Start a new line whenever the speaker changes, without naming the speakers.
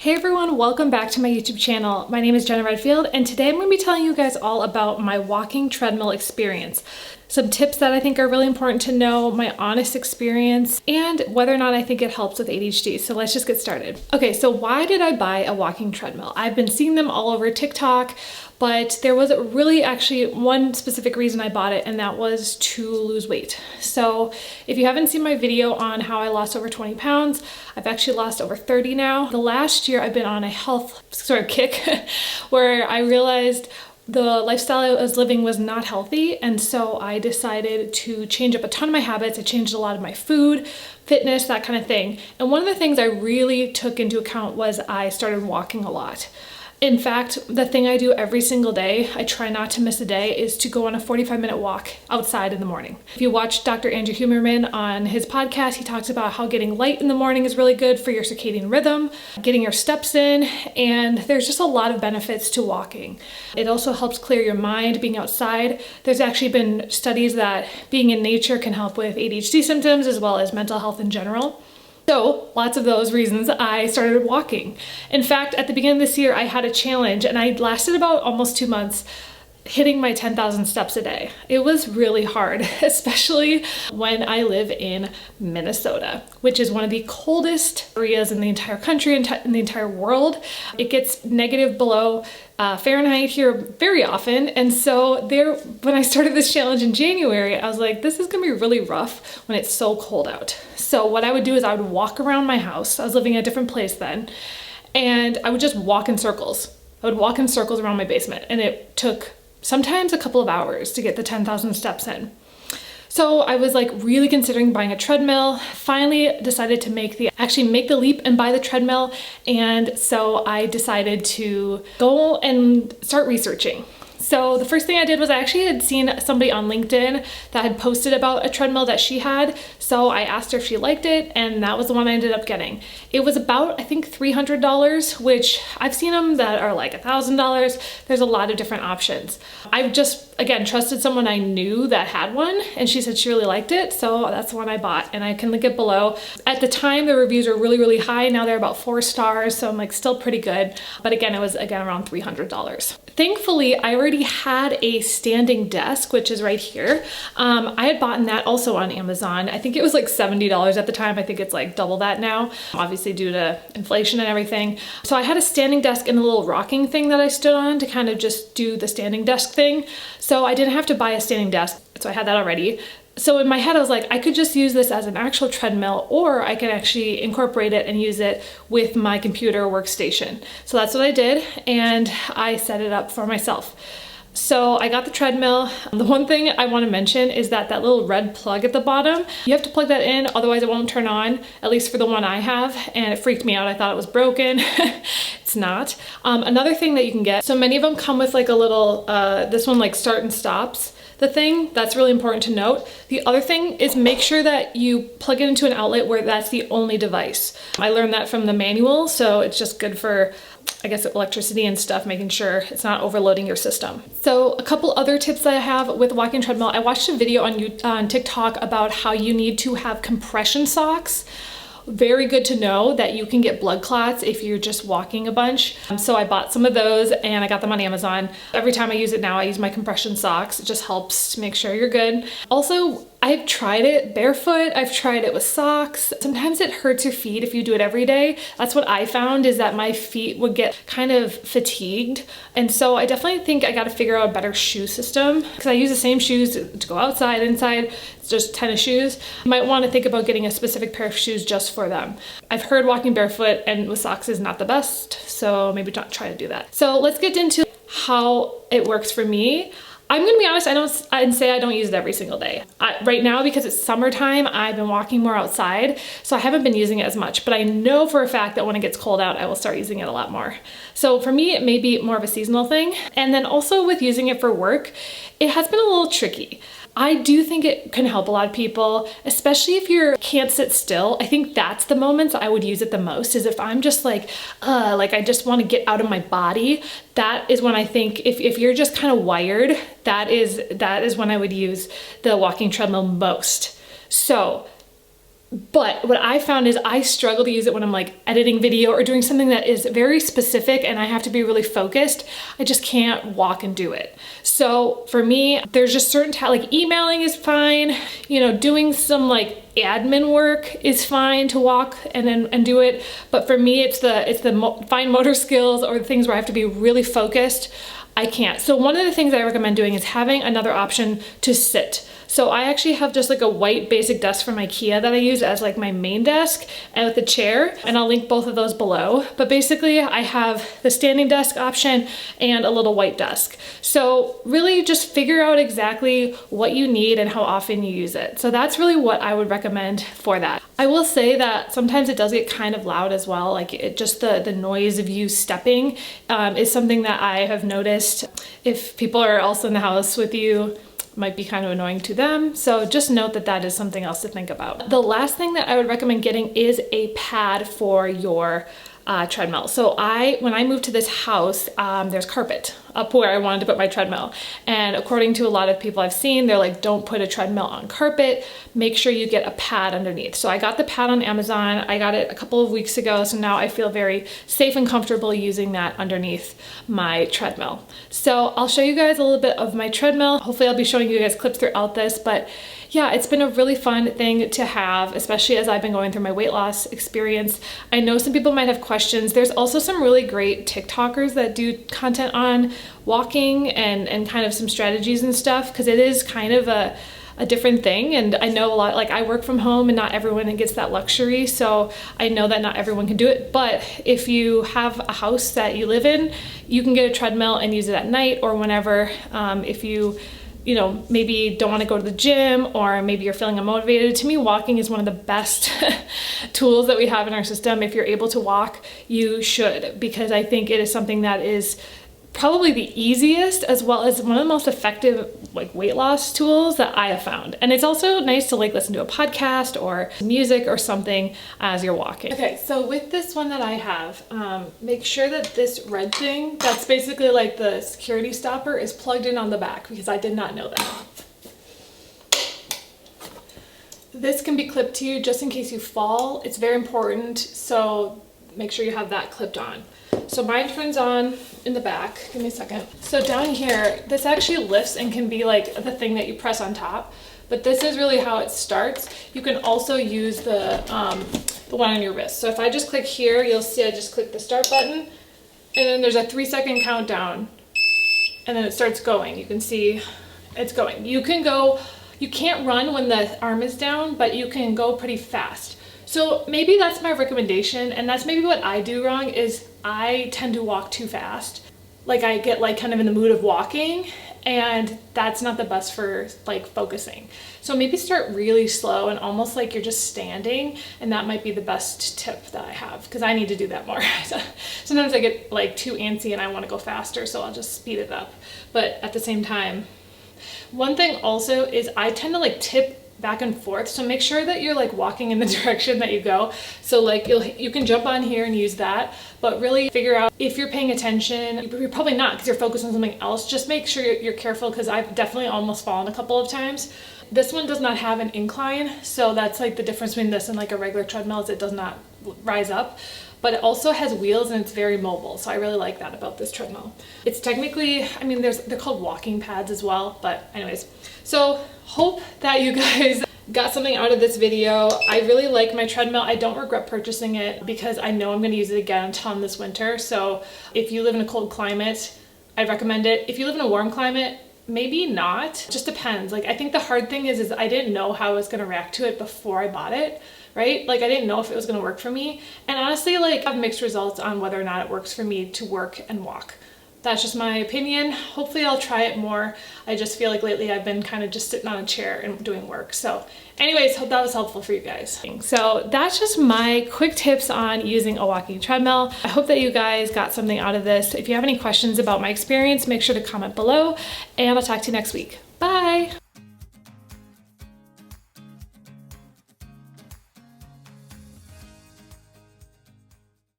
Hey everyone, welcome back to my YouTube channel. My name is Jenna Redfield, and today I'm going to be telling you guys all about my walking treadmill experience. Some tips that I think are really important to know, my honest experience, and whether or not I think it helps with ADHD. So let's just get started. Okay, so why did I buy a walking treadmill? I've been seeing them all over TikTok, but there was really actually one specific reason I bought it, and that was to lose weight. So if you haven't seen my video on how I lost over 20 pounds, I've actually lost over 30 now. The last year I've been on a health sort of kick where I realized the lifestyle I was living was not healthy, and so I decided to change up a ton of my habits. I changed a lot of my food, fitness, that kind of thing. And one of the things I really took into account was I started walking a lot. In fact, the thing I do every single day, I try not to miss a day, is to go on a 45-minute walk outside in the morning. If you watch Dr. Andrew Huberman on his podcast, he talks about how getting light in the morning is really good for your circadian rhythm, getting your steps in, and there's just a lot of benefits to walking. It also helps clear your mind, being outside. There's actually been studies that being in nature can help with ADHD symptoms as well as mental health in general. So lots of those reasons I started walking. In fact, at the beginning of this year, I had a challenge and I lasted about almost 2 months hitting my 10,000 steps a day. It was really hard, especially when I live in Minnesota, which is one of the coldest areas in the entire country and in the entire world. It gets negative below Fahrenheit here very often. And so when I started this challenge in January, I was like, this is gonna be really rough when it's so cold out. So what I would do is I would walk around my house. I was living in a different place then, and I would just walk in circles. I would walk in circles around my basement, and it took sometimes a couple of hours to get the 10,000 steps in. So I was like really considering buying a treadmill, finally decided to actually make the leap and buy the treadmill. And so I decided to go and start researching. So the first thing I did was I actually had seen somebody on LinkedIn that had posted about a treadmill that she had. So I asked her if she liked it, and that was the one I ended up getting. It was about, I think, $300, which I've seen them that are like $1,000. There's a lot of different options. I've just, again, trusted someone I knew that had one, and she said she really liked it. So that's the one I bought, and I can link it below. At the time, the reviews were really, really high. Now they're about 4 stars, so I'm like still pretty good. But again, it was around $300. Thankfully, I already had a standing desk, which is right here. I had bought that also on Amazon. I think it was like $70 at the time. I think it's like double that now, obviously due to inflation and everything. So I had a standing desk and a little rocking thing that I stood on to kind of just do the standing desk thing. So I didn't have to buy a standing desk. So I had that already. So in my head, I was like, I could just use this as an actual treadmill, or I could actually incorporate it and use it with my computer workstation. So that's what I did, and I set it up for myself. So I got the treadmill. The one thing I want to mention is that little red plug at the bottom, you have to plug that in, otherwise it won't turn on, at least for the one I have, and it freaked me out. I thought it was broken. It's not. Another thing that you can get, so many of them come with like a little, this one like start and stops the thing. That's really important to note. The other thing is make sure that you plug it into an outlet where that's the only device. I learned that from the manual, so it's just good for, I guess, electricity and stuff, making sure it's not overloading your system. So a couple other tips that I have with the walking treadmill. I watched a video on TikTok about how you need to have compression socks. Very good to know that you can get blood clots if you're just walking a bunch. So I bought some of those and I got them on Amazon. Every time I use it now, I use my compression socks. It just helps to make sure you're good. Also, I've tried it barefoot. I've tried it with socks. Sometimes it hurts your feet if you do it every day. That's what I found, is that my feet would get kind of fatigued. And so I definitely think I got to figure out a better shoe system, because I use the same shoes to go outside, inside. It's just tennis shoes. You might want to think about getting a specific pair of shoes just for them. I've heard walking barefoot and with socks is not the best, so maybe not try to do that. So let's get into how it works for me. I'm gonna be honest, I'd say I don't use it every single day. Right now, because it's summertime, I've been walking more outside, so I haven't been using it as much, but I know for a fact that when it gets cold out, I will start using it a lot more. So for me, it may be more of a seasonal thing. And then also with using it for work, it has been a little tricky. I do think it can help a lot of people, especially if you can't sit still. I think that's the moments I would use it the most, is if I'm just like I just want to get out of my body. That is when I think if you're just kind of wired, that is when I would use the walking treadmill most. So But what I found is I struggle to use it when I'm like editing video or doing something that is very specific and I have to be really focused. I just can't walk and do it. So for me, there's just certain like emailing is fine, you know, doing some like admin work is fine to walk and do it. But for me, it's the fine motor skills or the things where I have to be really focused. I can't. So one of the things I recommend doing is having another option to sit. So I actually have just like a white basic desk from IKEA that I use as like my main desk and with a chair, and I'll link both of those below. But basically I have the standing desk option and a little white desk. So really just figure out exactly what you need and how often you use it. So that's really what I would recommend for that. I will say that sometimes it does get kind of loud as well. Like it just the noise of you stepping is something that I have noticed. If people are also in the house with you, might be kind of annoying to them. So just note that that is something else to think about. The last thing that I would recommend getting is a pad for your treadmill. So when I moved to this house, there's carpet up where I wanted to put my treadmill. And according to a lot of people I've seen, they're like, don't put a treadmill on carpet, make sure you get a pad underneath. So I got the pad on Amazon. I got it a couple of weeks ago. So now I feel very safe and comfortable using that underneath my treadmill. So I'll show you guys a little bit of my treadmill. Hopefully I'll be showing you guys clips throughout this, but yeah, it's been a really fun thing to have, especially as I've been going through my weight loss experience. I know some people might have questions. There's also some really great TikTokers that do content on walking and kind of some strategies and stuff, because it is kind of a different thing. And I know a lot, like I work from home and not everyone gets that luxury. So I know that not everyone can do it. But if you have a house that you live in, you can get a treadmill and use it at night or whenever. If you know, maybe don't want to go to the gym or maybe you're feeling unmotivated. To me, walking is one of the best tools that we have in our system. If you're able to walk, you should, because I think it is something that is probably the easiest as well as one of the most effective like weight loss tools that I have found. And it's also nice to like listen to a podcast or music or something as you're walking. Okay, so with this one that I have, make sure that this red thing, that's basically like the security stopper, is plugged in on the back, because I did not know that. This can be clipped to you just in case you fall. It's very important, so make sure you have that clipped on. So mine turns on in the back. Give me a second. So down here, this actually lifts and can be like the thing that you press on top, but this is really how it starts. You can also use the one on your wrist. So if I just click here, you'll see I just click the start button, and then there's a 3-second countdown, and then it starts going. You can see it's going. You can't run when the arm is down, but you can go pretty fast. So maybe that's my recommendation, and that's maybe what I do wrong, is I tend to walk too fast. Like I get like kind of in the mood of walking, and that's not the best for like focusing. So maybe start really slow and almost like you're just standing, and that might be the best tip that I have, because I need to do that more. Sometimes I get like too antsy and I want to go faster, so I'll just speed it up. But at the same time, one thing also is I tend to like tip back and forth, so make sure that you're like walking in the direction that you go. So like you can jump on here and use that, but really figure out if you're paying attention. You're probably not, because you're focused on something else. Just make sure you're careful, because I've definitely almost fallen a couple of times. This one does not have an incline, so that's like the difference between this and like a regular treadmill, is it does not rise up. But it also has wheels and it's very mobile. So I really like that about this treadmill. It's technically, I mean, they're called walking pads as well, but anyways. So hope that you guys got something out of this video. I really like my treadmill. I don't regret purchasing it, because I know I'm gonna use it again a ton this winter. So if you live in a cold climate, I'd recommend it. If you live in a warm climate, maybe not. Just depends. Like I think the hard thing is I didn't know how I was gonna react to it before I bought it. Right? Like I didn't know if it was going to work for me. And honestly, like I have mixed results on whether or not it works for me to work and walk. That's just my opinion. Hopefully I'll try it more. I just feel like lately I've been kind of just sitting on a chair and doing work. So anyways, hope that was helpful for you guys. So that's just my quick tips on using a walking treadmill. I hope that you guys got something out of this. If you have any questions about my experience, make sure to comment below, and I'll talk to you next week. Bye.